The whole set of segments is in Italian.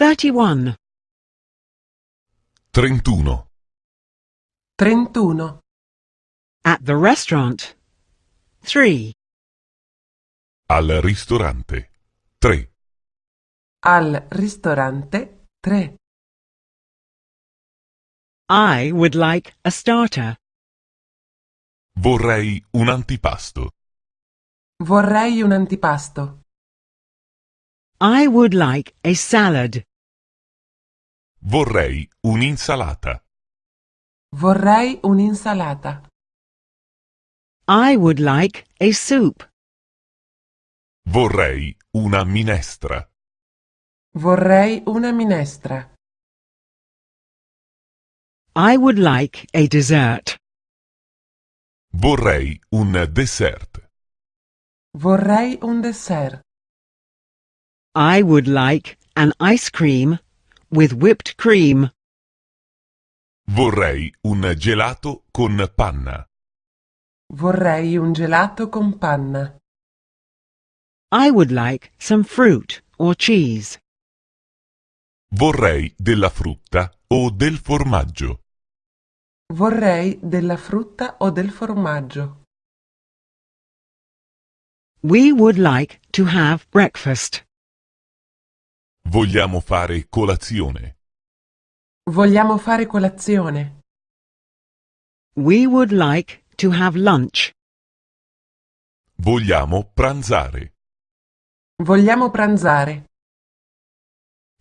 31. 31. 31. At the restaurant. 3. Al ristorante. 3. Al ristorante. 3. I would like a starter. Vorrei un antipasto. Vorrei un antipasto. I would like a salad. Vorrei un'insalata. Vorrei un'insalata. I would like a soup. Vorrei una minestra. Vorrei una minestra. I would like a dessert. Vorrei un dessert. Vorrei un dessert. I would like an ice cream with whipped cream. Vorrei un gelato con panna. Vorrei un gelato con panna. I would like some fruit or cheese. Vorrei della frutta o del formaggio. Vorrei della frutta o del formaggio. We would like to have breakfast. Vogliamo fare colazione. Vogliamo fare colazione. We would like to have lunch. Vogliamo pranzare. Vogliamo pranzare.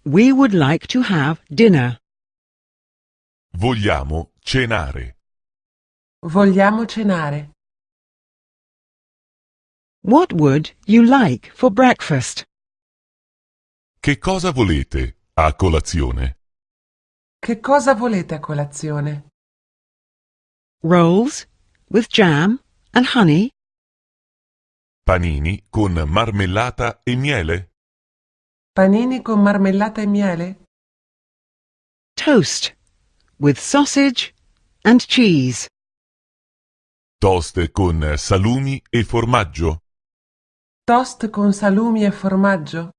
We would like to have dinner. Vogliamo cenare. Vogliamo cenare. What would you like for breakfast? Che cosa volete a colazione? Che cosa volete a colazione? Rolls with jam and honey. Panini con marmellata e miele? Panini con marmellata e miele? Toast with sausage and cheese. Toast con salumi e formaggio? Toast con salumi e formaggio?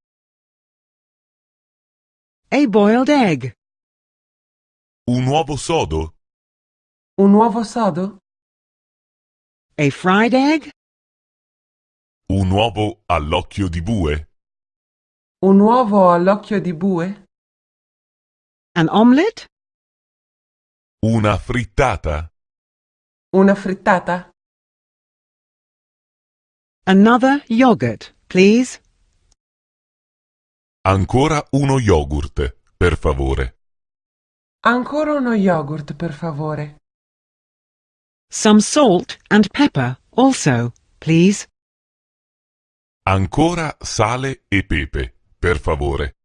A boiled egg. Un uovo sodo? Un uovo sodo? A fried egg. Un uovo all'occhio di bue? Un uovo all'occhio di bue? An omelette. Una frittata? Una frittata? Another yogurt, please. Ancora uno yogurt, per favore. Ancora uno yogurt, per favore. Some salt and pepper also, please. Ancora sale e pepe, per favore.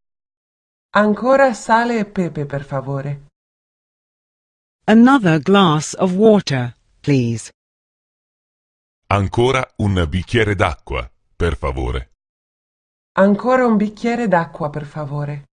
Ancora sale e pepe, per favore. Another glass of water, please. Ancora un bicchiere d'acqua, per favore. Ancora un bicchiere d'acqua, per favore.